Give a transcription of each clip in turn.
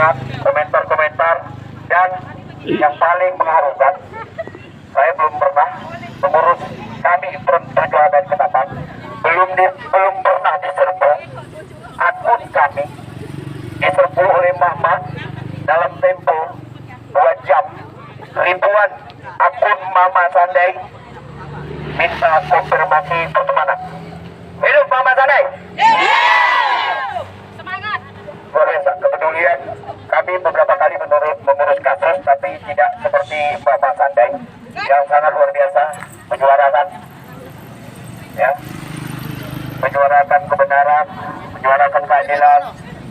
semangat, komentar-komentar, dan yang paling mengharukan, saya belum pernah mengurus kami Perjuangan Ketapang, belum pernah diserbu akun kami, diserbu oleh Mama dalam tempo 2 jam. Ribuan akun Mama Sandai minta konfirmasi pertemanan. Hidup Mama Sandai! Semangat! Luar biasa kepedulian. Kami beberapa kali mengurus kasus, tapi tidak seperti Mama Sandai yang sangat luar biasa menyuarakan, ya, menyuarakan kebenaran, menyuarakan keadilan,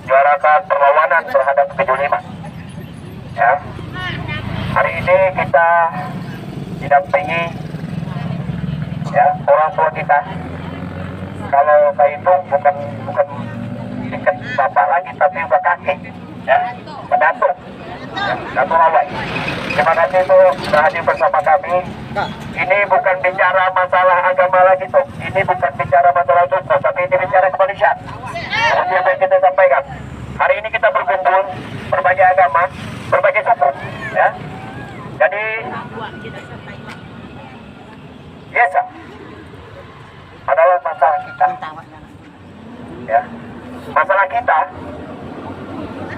menyuarakan perlawanan terhadap kejoliman. Ya, hari ini kita didampingi, ya, orang tua kita. Kalau saya itu bukan ikat bapak lagi, tapi udah kakek, ya, menantu, ya, Datuk Rawai. Terima kasih itu sudah hadir bersama kami. Ini bukan bicara masalah agama lagi tuh, ini bukan bicara masalah suku, tapi ini bicara kemanusiaan. Seperti yang kita sampaikan, hari ini kita berkumpul berbagai agama, berbagai suku, ya. Jadi biasa adalah masalah kita, ya. Masalah kita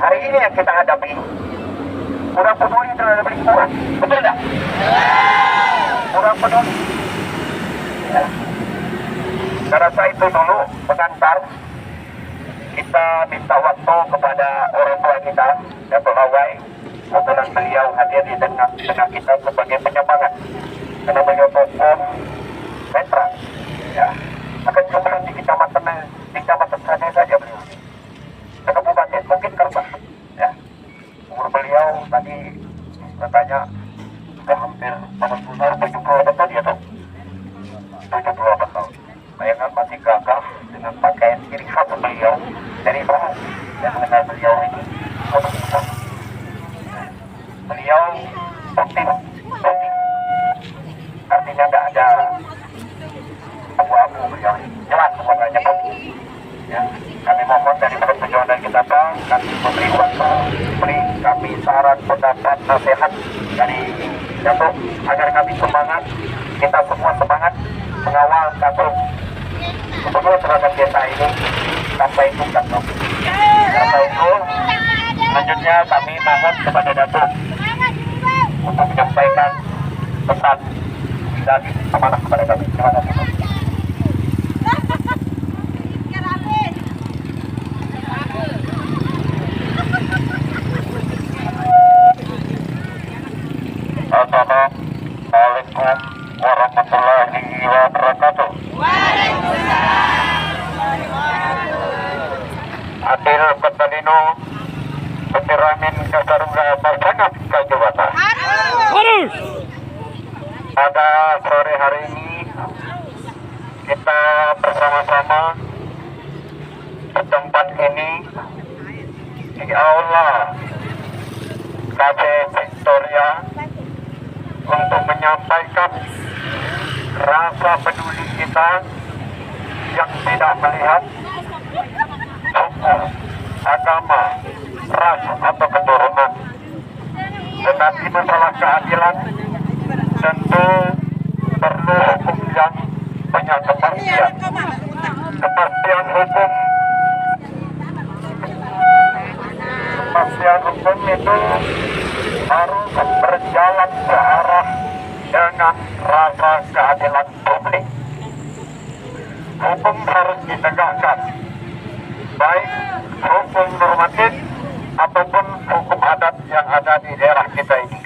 hari ini yang kita hadapi, kurang peduli terhadap lingkungan, betul tidak? Kurang peduli, ya. Saya rasa itu dulu pengantar. Kita minta waktu kepada orang tua kita, Datuk Rawai, kebetulan beliau hadir di tengah kita sebagai penyemangat, karena beliau tokoh sentra, ya. Akan sebelum di kecamatan saja beliau, kabupaten mungkin Kerbang, ya. Umur beliau tadi katanya sudah hampir 78 tahun, ya toh, 78 tahun. Bayangkan masih gagah dengan pakaian ciri khas beliau dari dulu, yang mengenal beliau ini beliau putih, artinya tidak ada abu-abu, beliau jelas semuanya putih, ya. Kami mohon dari Perjuangan Ketapang, kami memberi waktu, beri kami saran, pendapat, nasihat dari Datuk agar kami semangat, kita semua semangat mengawal kasus pembunuhan terhadap desa ini sampai tuntas. Sampai itu, selanjutnya kami mohon kepada Datuk untuk menyampaikan pesan dan amanah kepada kami. Terima kasih. Assalamualaikum warahmatullahi wabarakatuh. Adil Petalino Petiramin Kasarunga Marsangat Kajubata. Pada sore hari ini kita bersama-sama di tempat ini di aula Cafe Victoria untuk menyampaikan rasa peduli kita yang tidak melihat suku, agama, ras atau keturunan. Tetapi masalah keadilan tentu perlu hukum yang punya kepastian. Kepastian hukum itu harus berjalan searah dengan rasa keadilan publik. Hukum harus ditegakkan, baik hukum normatif ataupun hukum adat yang ada di daerah kita ini.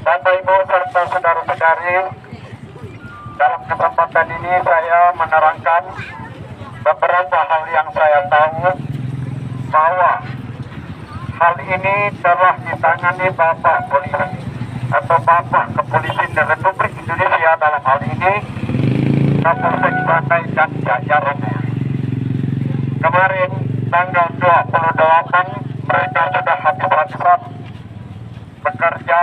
Bapak Ibu serta saudara-saudari, dalam kesempatan ini saya menerangkan beberapa hal yang saya tahu, bahwa hal ini telah ditangani Bapak Polisi atau Bapak Kepolisian Republik Indonesia, dalam hal ini Kapolsek Sandai dan jajarannya. Kemarin tanggal 28 mereka sudah habis-habisan bekerja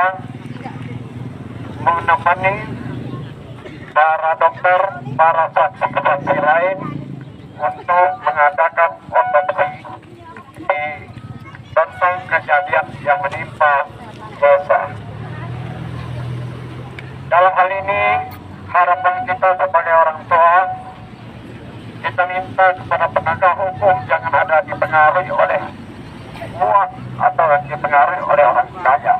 menemani para dokter, para saksi-saksi lain untuk mengadakan otopsi jangan ada dipengaruhi oleh uang atau dipengaruhi oleh orang kaya.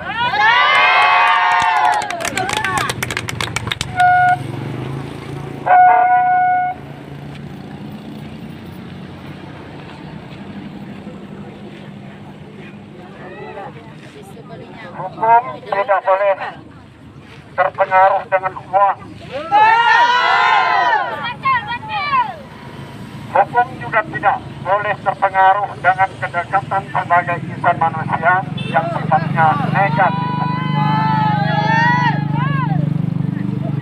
Hukum tidak boleh terpengaruh dengan uang. Hukum juga tidak boleh terpengaruh dengan kedekatan sebagai insan manusia yang sifatnya negatif.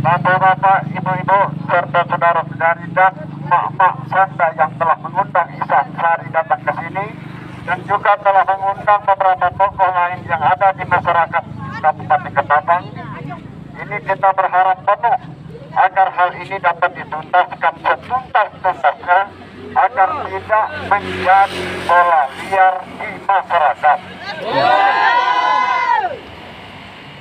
Bapak-bapak, ibu-ibu, serta saudara-saudari dan mak-mak Sanda yang telah mengundang Ihsan Sari datang ke sini dan juga telah mengundang beberapa tokoh lain yang ada di masyarakat Kabupaten Ketapang. Ini kita berharap penuh agar hal ini dapat dituntaskan setuntas-tuntasnya agar tidak menjadi bola liar di masyarakat.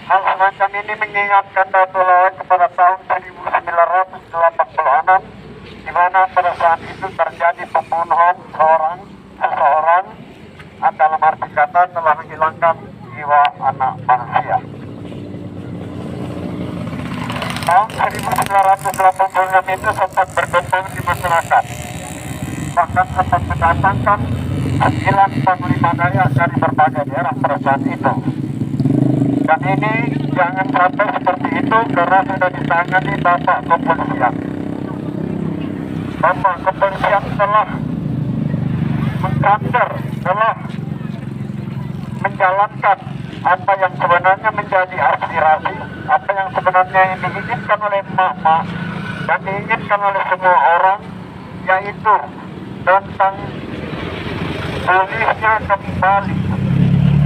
Hal semacam ini mengingatkan Datuk Lawak kepada tahun 1986 di mana pada saat itu terjadi pembunuhan seseorang dalam arti kata telah menghilangkan jiwa anak manusia. Tahun 1986 itu sempat berkembang di masyarakat, bahkan sempat mendatangkan 9 panglima daerah dari berbagai daerah pada saat itu. Dan ini jangan sampai seperti itu karena sudah ditangani Bapak Kepolisian. Bapak Kepolisian telah mengkantor, telah menjalankan apa yang sebenarnya menjadi aspirasi, apa yang sebenarnya yang diinginkan oleh emak-emak dan diinginkan oleh semua orang, yaitu tentang pulihnya kembali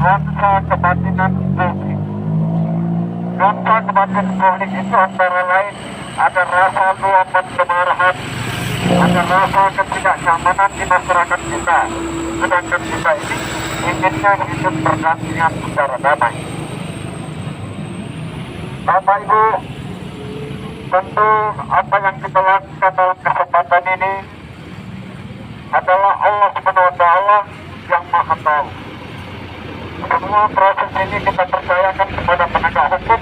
nuansa kebatinan publik. Nuansa kebatinan publik itu antara lain ada rasa luapan kemarahan, ada rasa ketidaknyamanan di masyarakat kita, sedangkan kita ini inginnya hidup berdampingan secara damai. Bapak Ibu, tentu apa yang kita lakukan dalam kesempatan ini adalah Allah SWT yang Maha Tahu. Semua proses ini kita percayakan kepada penegak hukum,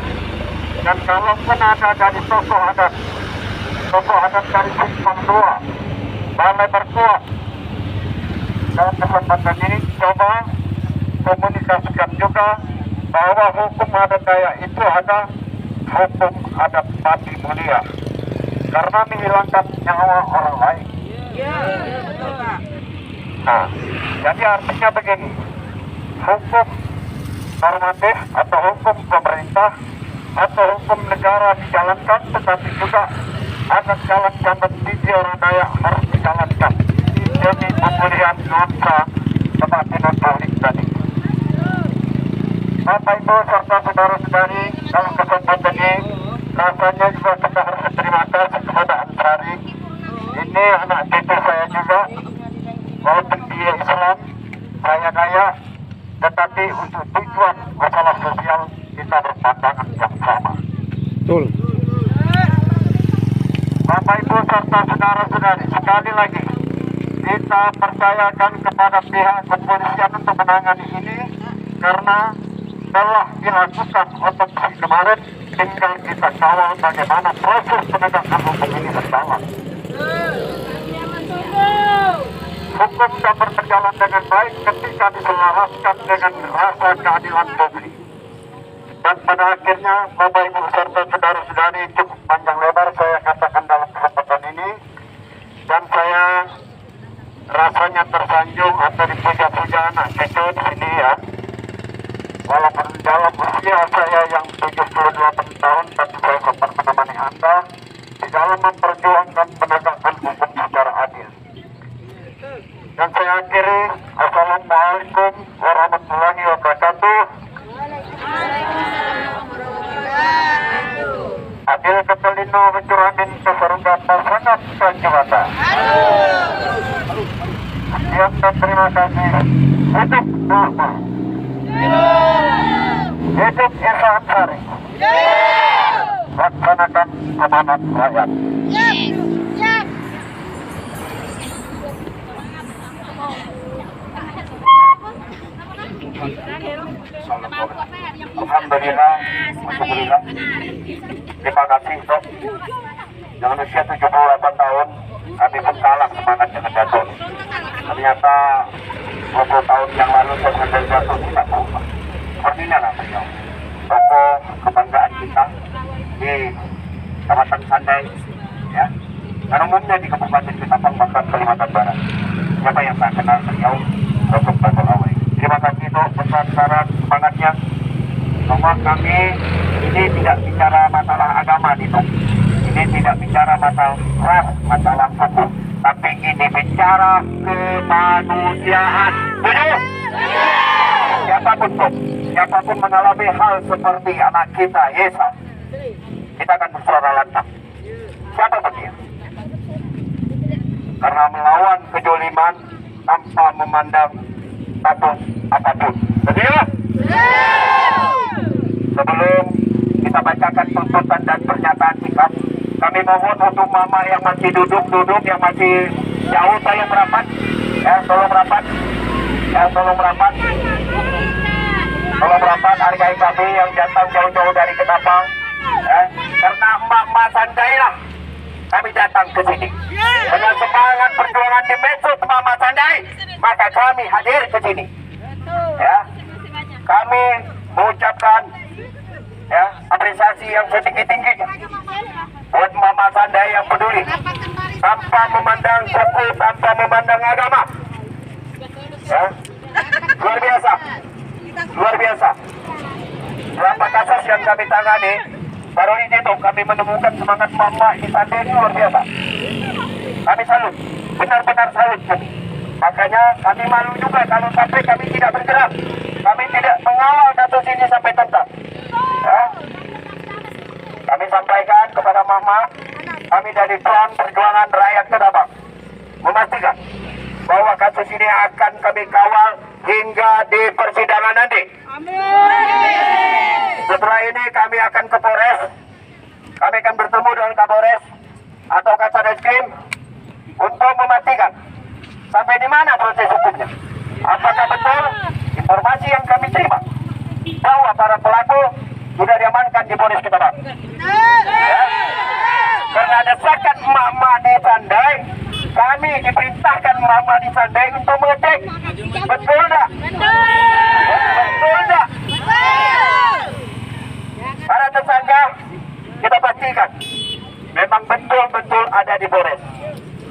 dan kalaupun ada dari tokoh adat dari Simpang 2, Balai Berkuat, dalam kesempatan ini coba komunikasikan juga bahwa hukum adat Dayak itu ada hukum adat mati mulia karena menghilangkan nyawa orang lain. Nah, jadi artinya begini, hukum normatif atau hukum pemerintah atau hukum negara dijalankan, tetapi juga ada jalan bagi orang Dayak harus dijalankan demi pemulihan nuansa kebatinan publik tadi. Bapak Ibu serta saudara-saudari, dalam kesempatan ini rasanya juga kita harus berterima kasih kepada Ansari. Ini anak cucu saya juga, walaupun dia Islam, saya Dayak, tetapi untuk tujuan masalah sosial kita berpandangan yang sama. Betul. Bapak Ibu serta saudara-saudari, sekali lagi kita percayakan kepada pihak kepolisian untuk menangani ini karena telah dilakukan otopsi kemarin, tinggal kita kawal bagaimana proses penegakan hukum ini berjalan. Hukum dapat berjalan dengan baik ketika diselaraskan dengan rasa keadilan publik. Dan pada akhirnya, Bapak Ibu serta saudara-saudari, cukup panjang lebar saya katakan dalam kesempatan ini, dan saya rasanya tersanjung atau dipuja-puja anak cucu di sini ya. Walaupun dalam usia saya yang 78 tahun, tapi saya sempat menemani Anda di dalam memperjuangkan penegakan hukum secara adil. Dan saya akhiri, Assalamualaikum warahmatullahi wabarakatuh. Adil Ketelino Mencuramin Keseruga Pasangan Sanjawata. Sekian dan terima kasih. Hidup Ulama, hidup Ihsan Sari, laksanakan amanat rakyat. Alhamdulillah, alhamdulillah. Terima kasih Dok. Dengan usia 78 tahun, kami pun kalah semangat dengan Dato. Ternyata 20 tahun yang lalu saya mengenal Dato tidak berubah. Sepertinya lah beliau. Tokoh kebanggaan kita di Kabupaten Sandai, ya. Dan umumnya di Kabupaten Ketapang bahkan Kalimantan Barat. Siapa yang tak kenal beliau? Dr. Dato Awai. Terima kasih Dok besar-besaran semangatnya. Bahwa kami ini tidak bicara masalah agama nih Dok. Ini tidak bicara masalah ras, masalah suku, tapi ini bicara kemanusiaan. Setuju? Siapapun Dok, siapapun mengalami hal seperti anak kita Yesa, kita akan bersuara lantang. Siapapun dia, karena melawan kejoliman tanpa memandang status apapun. Setuju? Sebelum kita bacakan tuntutan dan pernyataan sikap, kami mohon untuk mama yang masih duduk, yang masih jauh, tolong merapat. Ya, tolong merapat. Ya, tolong merapat. Tolong merapat, hargai kami yang datang jauh-jauh dari Ketapang. Ya, karena emak-emak Sandai lah kami datang ke sini. Dengan semangat perjuangan di medsos Mama Sandai, maka kami hadir ke sini. Ya, kami mengucapkan ya apresiasi yang setinggi-tingginya buat Mama Sandai yang peduli tanpa memandang suku, tanpa memandang agama. Ya, luar biasa, luar biasa. Berapa kasus yang kami tangani, baru ini tuh kami menemukan semangat Mama di Sandai ini luar biasa. Kami salut, benar-benar salut. Makanya kami malu juga kalau sampai kami tidak bergerak, kami tidak mengawal kasus ini sampai tuntas. Ya. Kami sampaikan kepada Mama, kami dari Front Perjuangan Rakyat Ketapang memastikan bahwa kasus ini akan kami kawal hingga di persidangan nanti. Setelah ini kami akan ke Polres, kami akan bertemu dengan Kapolres atau Kasatreskrim untuk memastikan sampai di mana proses hukumnya. Apakah betul informasi yang kami terima bahwa para pelaku sudah diamankan di Polres Ketapang? Ya. Karena desakan emak-emak di Sandai, kami diperintahkan emak-emak di Sandai untuk mengecek betul tak? Betul tak? Para tersangka kita pastikan memang betul-betul ada di Polres.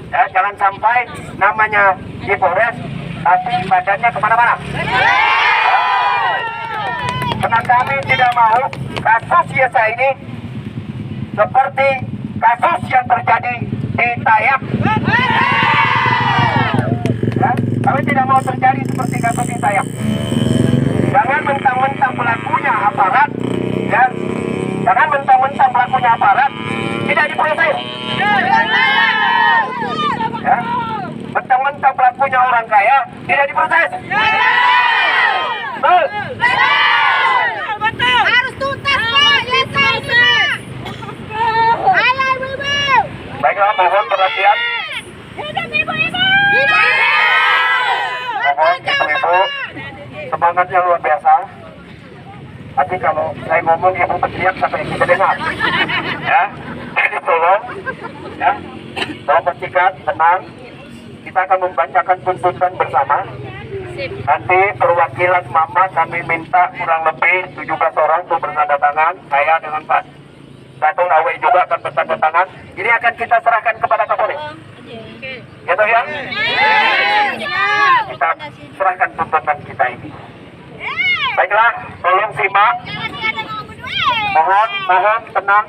Ya, jangan sampai namanya di Polres tapi badannya kemana-mana. Karena kami tidak mau kasus Yesa ini seperti kasus yang terjadi di Tayap. Ya, kami tidak mau terjadi seperti kasus di Tayap. Jangan mentang-mentang pelakunya aparat, ya, jangan mentang-mentang pelakunya aparat tidak diproses. Ya, mentang-mentang pelakunya orang kaya tidak diproses. Betul. Harus tuntas Pak, Baiklah, mohon perhatian. Hidup ibu-ibu. Mohon ibu-ibu semangatnya luar biasa. Tapi kalau saya ngomong ibu berteriak sampai kita dengar. Ya, jadi tolong, ya, tolong bersikap tenang. Kita akan membacakan tuntutan bersama. Nanti perwakilan Mama kami minta kurang lebih 17 orang untuk bersandar tangan. Saya dengan Pak Dato Awai juga akan bersandar tangan. Ini akan kita serahkan kepada Kapolres. Gitu ya? Kita serahkan tuntutan kita ini. Baiklah, tolong simak. Mohon tenang.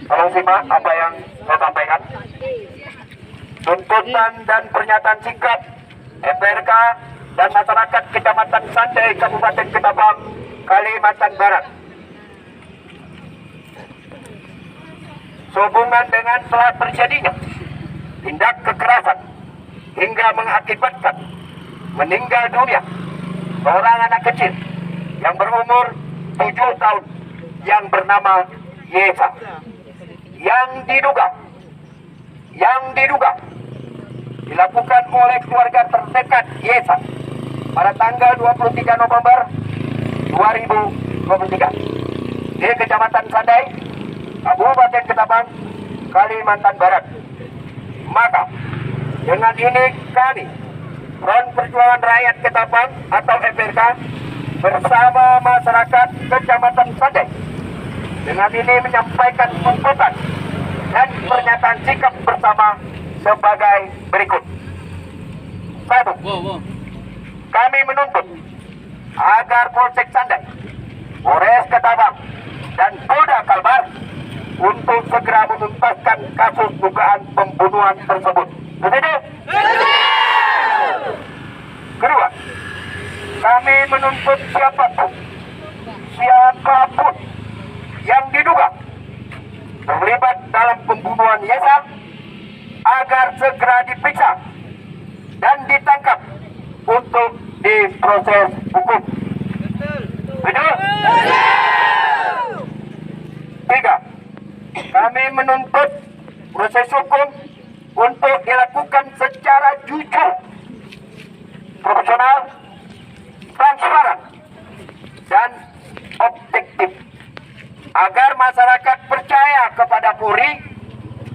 Tolong simak apa yang saya sampaikan. Tuntutan dan pernyataan sikap FPRK dan masyarakat Kecamatan Sandai, Kabupaten Ketapang, Kalimantan Barat. Sehubungan dengan telah terjadinya tindak kekerasan hingga mengakibatkan meninggal dunia seorang anak kecil yang berumur 7 tahun yang bernama Yesa, yang diduga dilakukan oleh keluarga terdekat Yesa pada tanggal 23 November 2023 di Kecamatan Sandai, Kabupaten Ketapang, Kalimantan Barat. Maka dengan ini kami Front Perjuangan Rakyat Ketapang atau FPRK bersama masyarakat Kecamatan Sandai dengan ini menyampaikan tuntutan dan pernyataan sikap bersama sebagai berikut. 1. Kami menuntut agar Polsek Sandai, Polres Ketapang, dan Polda Kalbar untuk segera menuntaskan kasus dugaan pembunuhan tersebut. Setuju? Kedua, kami menuntut siapapun yang diduga terlibat dalam pembunuhan Yesa agar segera diperiksa dan ditangkap untuk diproses hukum. Betul? Tiga, kami menuntut proses hukum untuk dilakukan secara jujur, profesional, transparan, dan objektif agar masyarakat percaya kepada Polri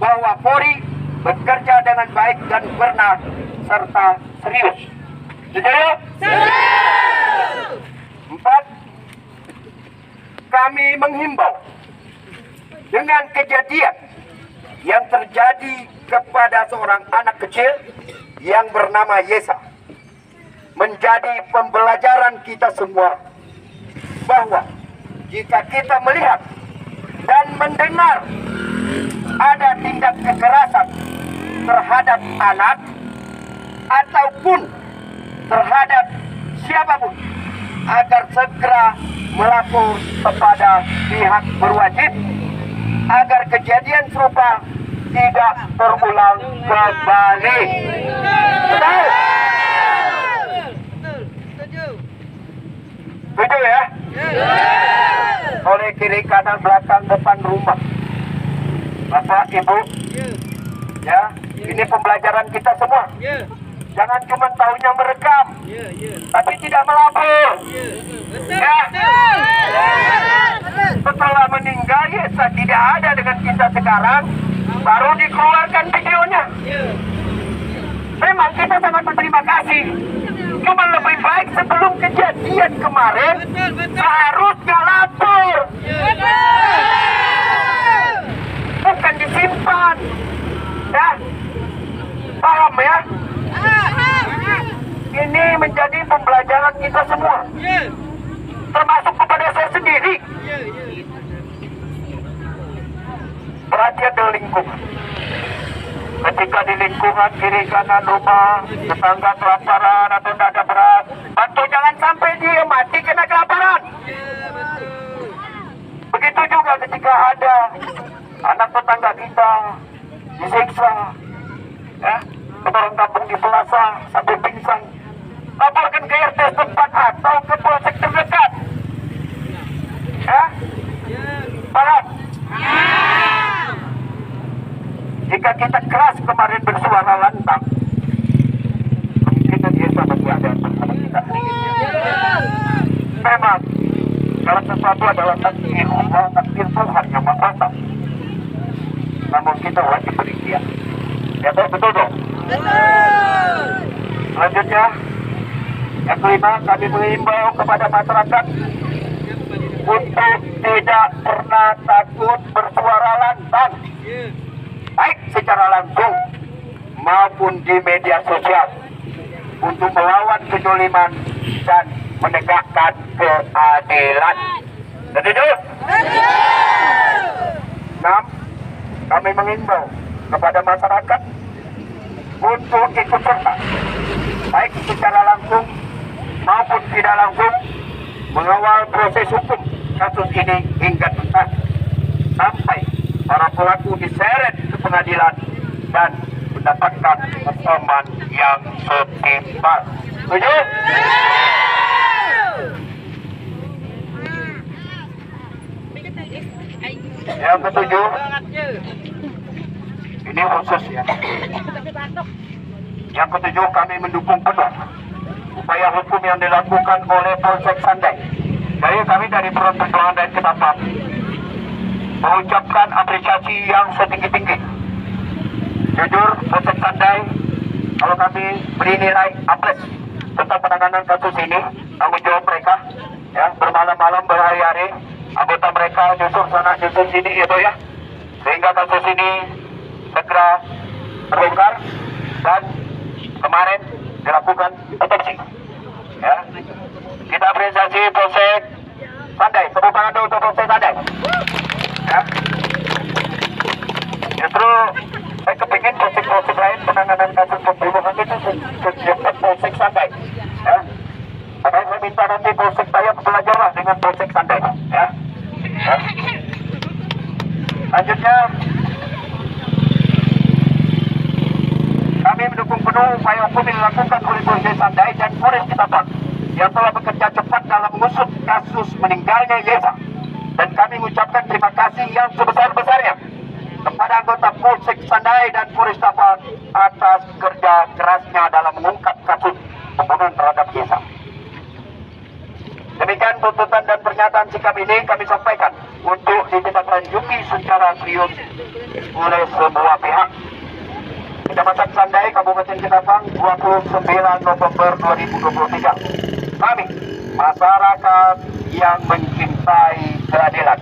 bahwa Polri bekerja dengan baik dan benar serta serius. Setuju? Empat, kami menghimbau dengan kejadian yang terjadi kepada seorang anak kecil yang bernama Yesa menjadi pembelajaran kita semua bahwa jika kita melihat dan mendengar ada tindak kekerasan terhadap anak ataupun terhadap siapapun, agar segera melapor kepada pihak berwajib agar kejadian serupa tidak terulang kembali. Betul? Setuju ya? Oleh kiri kanan belakang depan rumah, Bapak Ibu, ya, ini pembelajaran kita semua. Jangan cuma tahunya merekam, tapi tidak melapor. Ya. Setelah meninggal Yesa tidak ada dengan kita sekarang, baru dikeluarkan videonya. Memang kita sangat berterima kasih. Cuma lebih baik sebelum kejadian kemarin harusnya lapor, bukan disimpan. Ya, paham ya? Ini menjadi pembelajaran kita semua, termasuk kepada saya sendiri. Perhatian dari lingkungan. Ketika di lingkungan kiri kanan rumah, tetangga kelaparan atau tidak ada beras, bantu, jangan sampai dia mati kena kelaparan. Begitu juga ketika ada anak tetangga kita disiksa, ya, orang kampung di Selasa sampai pingsan, laporkan ke RT setempat atau ke polsek terdekat. Ya, paham? Jika kita keras kemarin bersuara lantang, kemungkinan dia sama ada bersama kita. Memang kalau sesuatu adalah takdir Allah, takdir Tuhan yang membatas. Namun kita wajib berikhtiar. Ya, betul dong? Selanjutnya, yang kelima, kami mengimbau kepada masyarakat untuk tidak pernah takut bersuara lantang, baik secara langsung maupun di media sosial, untuk melawan kezaliman dan menegakkan keadilan. Setuju? 6. Kami mengimbau kepada masyarakat untuk ikut serta, baik secara langsung maupun tidak langsung, mengawal proses hukum kasus ini hingga tuntas sampai para pelaku diseret ke pengadilan dan mendapatkan hukuman yang setimpal. Setuju? Yang ketujuh, ini khusus ya. Yang ketujuh, kami mendukung penuh upaya hukum yang dilakukan oleh Polsek Sandai. Jadi kami dari Front Perjuangan Rakyat Ketapang mengucapkan apresiasi yang setinggi-tinggi. Jujur, Polsek Sandai, kalau kami beri nilai A+ tentang penanganan kasus ini, tanggung jawab mereka, ya, bermalam-malam, berhari-hari, anggota mereka nyusun sana, nyusun sini, gitu ya, sehingga kasus ini segera terbongkar dan kemarin dilakukan otopsi. Ya, kita apresiasi Polsek Sandai, tepuk tangan dulu untuk Polsek Sandai. Ya, justru saya kepingin polsek-polsek lain penanganan kasus pembunuhan itu secepat Polsek Sandai. Ya, makanya saya minta nanti Polsek Tayap belajarlah dengan Polsek Sandai. Ya, ya. Lanjutnya, kami mendukung penuh upaya hukum yang dilakukan oleh Polsek Sandai dan Polres Ketapang yang telah bekerja cepat dalam mengusut kasus meninggalnya Yesa. Dan kami mengucapkan terima kasih yang sebesar-besarnya kepada anggota Polsek Sandai dan Polres Ketapang atas kerja kerasnya dalam mengungkap kasus pembunuhan terhadap Yesa. Demikian tuntutan dan pernyataan sikap ini kami sampaikan untuk ditindaklanjuti secara serius oleh semua pihak. Kecamatan Sandai, Kabupaten Ketapang, 29 November 2023. Kami, masyarakat yang mencintai keadilan.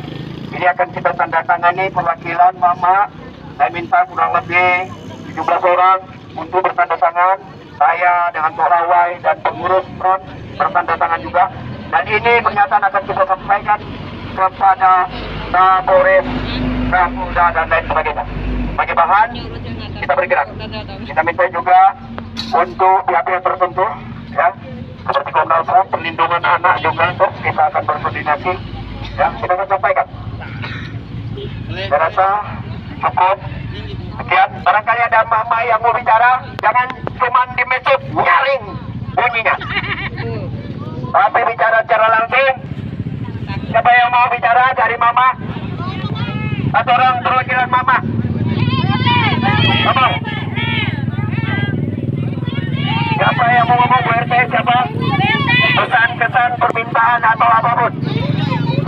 Ini akan kita tanda tangani perwakilan Mama. Saya minta kurang lebih 17 orang untuk bertanda tangan. Saya dengan Torawai dan pengurus Front bertanda tangan juga. Dan ini pernyataan akan kita sampaikan kepada Kapolres, Kapolda dan lain sebagainya. Sebagai bahan, kita bergerak. Kita minta juga untuk pihak-pihak tertentu, ya, seperti Komnas HAM, perlindungan anak juga, untuk kita akan berkoordinasi. Ya, kita akan sampaikan. Saya rasa cukup. Sekian. Barangkali ada mama yang mau bicara, jangan cuma di message nyaring bunyinya. Tapi bicara secara langsung. Siapa yang mau bicara dari mama? Satu orang perwakilan mama. Ngomong. Siapa yang mau ngomong, Bu RT? Siapa? Pesan-kesan, permintaan atau apapun.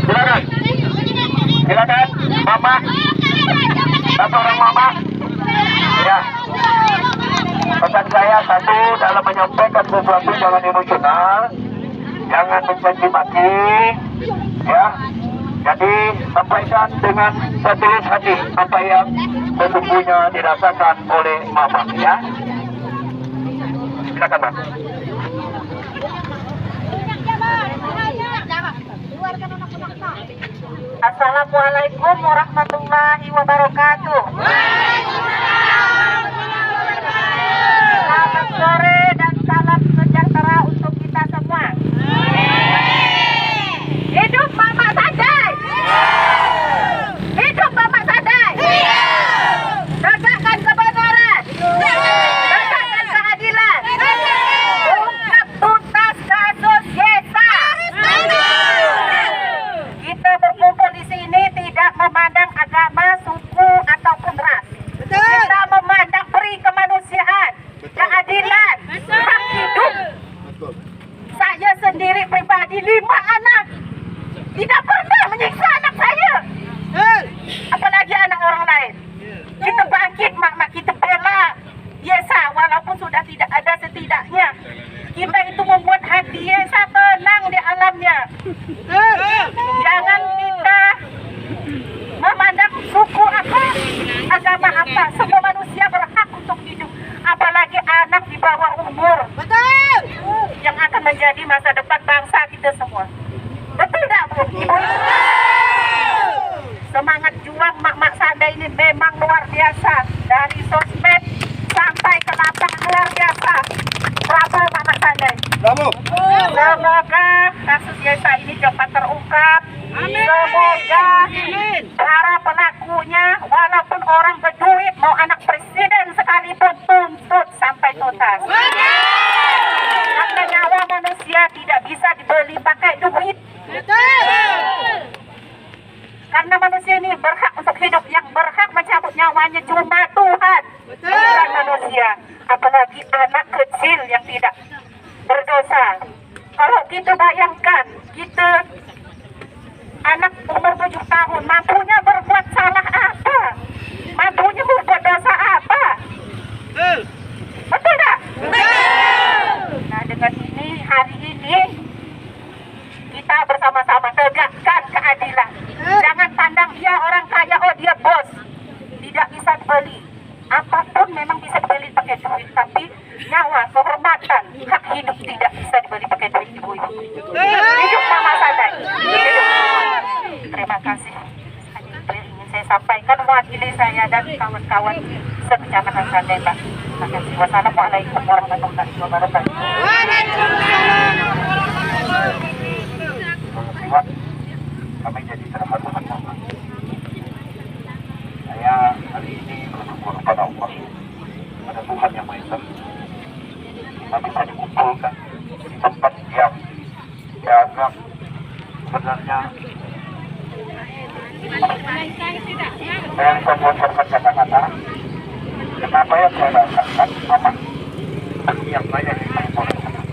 Silakan. Silakan, mama. Satu orang mama. Ya. Pesan saya satu, dalam menyampaikan sesuatu jangan emosional, jangan mencaci maki, ya. Jadi sampaikan dengan setulus hati apa yang sesungguhnya dirasakan oleh mama, ya. Silakan, Mas. Assalamualaikum warahmatullahi wabarakatuh. Selamat sore dan salam sejahtera untuk kita semua. Hidup Mama Sandai. Hidup Mama Sandai. Tegakkan kebenaran. Tegakkan keadilan. Ungkap tuntas kasus Yesa. Kita berkumpul di sini tidak memandang agama, suku ataupun ras. Kita memandang peri kemanusiaan, keadilan, hak hidup. Saya sendiri pribadi 5 anak, tidak pernah menyiksa anak saya, apalagi anak orang lain. Kita bangkit, mak-mak, kita bela Yesa walaupun sudah tidak ada, setidaknya kita itu membuat hati Yesa tenang di alamnya. Jangan kita memandang suku apa, agama apa. Semua manusia berhak untuk hidup, apalagi anak di bawah umur. Betul. Yang akan menjadi masa depan bangsa kita semua. Betul tak, Bu? Ibu? Semangat juang mak-mak Sandai ini memang luar biasa. Dari sosmed sampai ke lapang luar biasa. Bravo mak-mak Sandai. Bravo. Semoga kasus Yesa ini cepat terungkap. Semoga para pelakunya, walaupun orang berduit, mau anak presiden sekalipun, tuntut sampai tuntas. Karena nyawa manusia tidak bisa dibeli pakai duit. Karena manusia ini berhak untuk hidup, yang berhak mencabut nyawanya cuma Tuhan, bukan manusia. Apalagi anak kecil yang tidak berdosa. Kalau kita bayangkan, kita anak umur 7 tahun, mampunya berbuat salah apa? Mampunya berbuat dosa apa? Betul tak? Nah, dengan ini, hari ini, kita bersama-sama tegakkan keadilan. Jangan pandang dia orang kaya, oh dia bos. Tidak bisa dibeli. Apapun memang bisa dibeli pakai duit, tapi nyawa, kehormatan, hak hidup tidak bisa dibeli pakai duit, ibu-ibu. Hidup Mama Sadai. Terima kasih. Hanya itu yang ingin saya sampaikan mewakili saya dan kawan-kawan sekecamatan Sadai, Pak. Terima kasih. Wassalamualaikum warahmatullahi wabarakatuh. Pak, kami jadi terharu bersama. Saya hari ini bersyukur pada Allah, pada Tuhan Yang Maha Esa, kita bisa dikumpulkan di tempat yang dianggap sebenarnya saya bisa mengucapkan kata-kata kenapa yang saya rasakan sama yang banyak di masyarakat.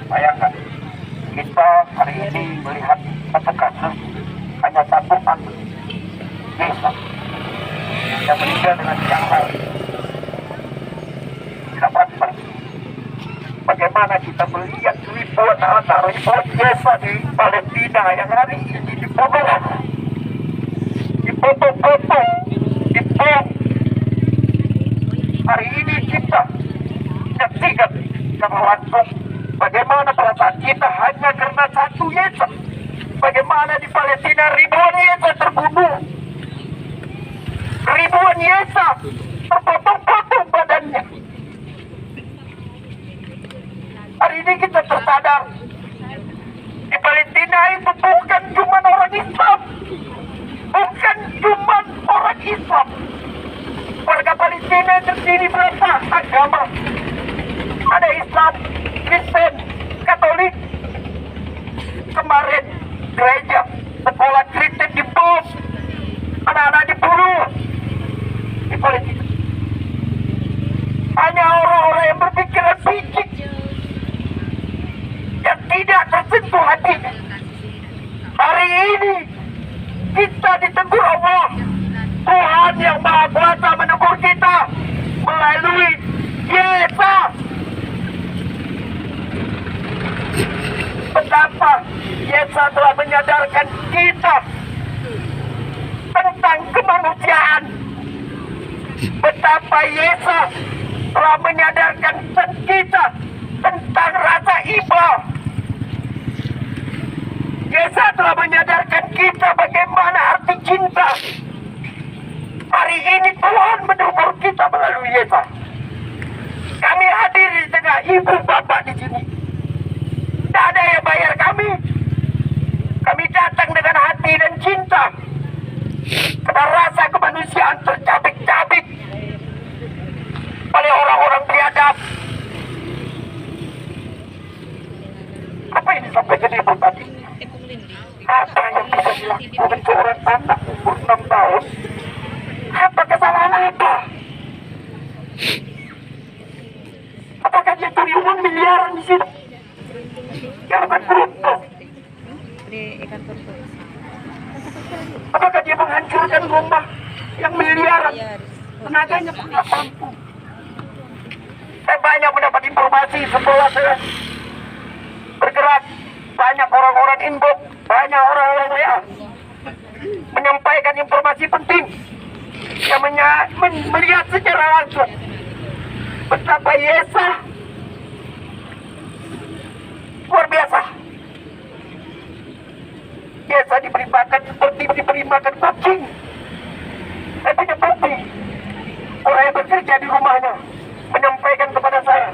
Bayangkan, kita hari ini melihat satu kasus hanya satu anak desa yang meninggal dengan yang lain. Dapat bagaimana kita melihat ribuan anak, ribuan desa di Palestina yang hari ini dibunuh, dipotong-potong, dibom. Hari ini kita saksikan secara langsung bagaimana perasaan kita hanya karena satu Yesus. Bagaimana di Palestina ribuan Yesus terbunuh, ribuan Yesus terpotong-potong badannya. Hari ini kita tersadar di Palestina itu bukan cuma orang Islam, bukan cuma orang Islam. Warga Palestina terdiri berapa agama? Ada Islam, Kristen, Katolik. Kemarin gereja, sekolah Kristen dibom, anak-anak dibunuh di Palestina. Hanya orang-orang yang berpikiran fisik, yang tidak tersentuh hatinya. Hari ini kita ditegur Allah. Tuhan yang Maha Kuasa menegur kita melalui Yesus. Betapa Yesus telah menyadarkan kita tentang kemanusiaan. Betapa Yesus telah menyadarkan kita tentang rasa iba. Yesus telah menyadarkan kita bagaimana arti cinta. Hari ini Tuhan menegur kita melalui Yesus. Kami hadir di tengah ibu bapak di sini. Tidak ada yang bayar kami. Kami datang dengan hati dan cinta. Karena rasa kemanusiaan tercabik-cabik oleh orang-orang biadab. Apa yang disampaikan ibu tadi? Apa yang bisa dilakukan seorang anak umur 6 tahun? Apa kesalahan apa? Apakah dia curi uang miliaran di situ? Jangan beruntung. Apakah dia menghancurkan rumah yang miliaran? Tenaganya pun tak mampu. Saya banyak mendapat informasi setelah saya bergerak. Banyak orang-orang inbox, banyak orang-orang WA menyampaikan informasi penting yang melihat secara langsung betapa Yesus luar biasa. Yesus diberi makan seperti diberi makan kucing. Saya punya bukti. Orang yang bekerja di rumahnya menyampaikan kepada saya,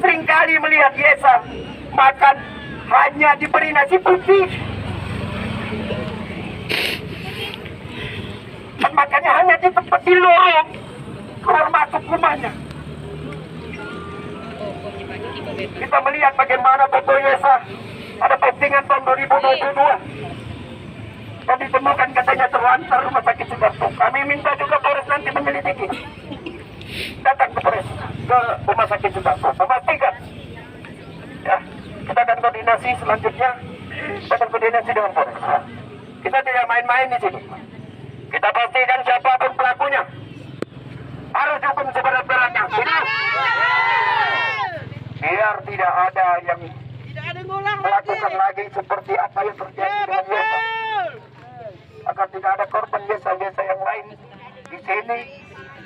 seringkali melihat Yesus makan hanya diberi nasi putih. Dan makannya hanya di tempat di lorong keluar masuk rumahnya. Kita melihat bagaimana foto Yesus ada postingan tahun 2022 dan ditemukan katanya terlantar rumah sakit Sudarto. Kami minta juga Polres nanti menyelidiki, datang ke Polres, ke rumah sakit Sudarto, memastikan selanjutnya dapat koordinasi dengan Polres. Kita tidak main-main di sini. Kita pastikan siapapun pelakunya harus dihukum seberat-beratnya. Biar tidak ada yang melakukan lagi seperti apa yang terjadi dengan Yesa. Agar tidak ada korban Yesa-Yesa yang lain di sini,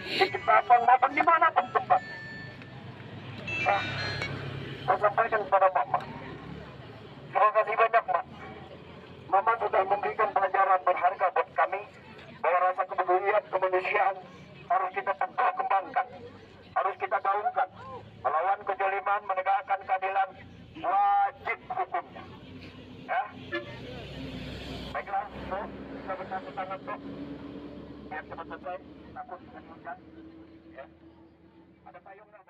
di Ketapang maupun dimanapun tempat. Nah, saya sampaikan kepada Mama, terima kasih banyak, Mak. Mama sudah memberikan pelajaran berharga buat kami bahwa rasa kepedulian kemanusiaan harus kita teguh kembangkan, harus kita gaungkan. Melawan kezaliman, menegakkan keadilan, wajib hukumnya. Ya, baiklah, Bu, kita bersatu tangan, Bu, biar cepat selesai. Takut dengan hujan. Ya, ada payung nggak?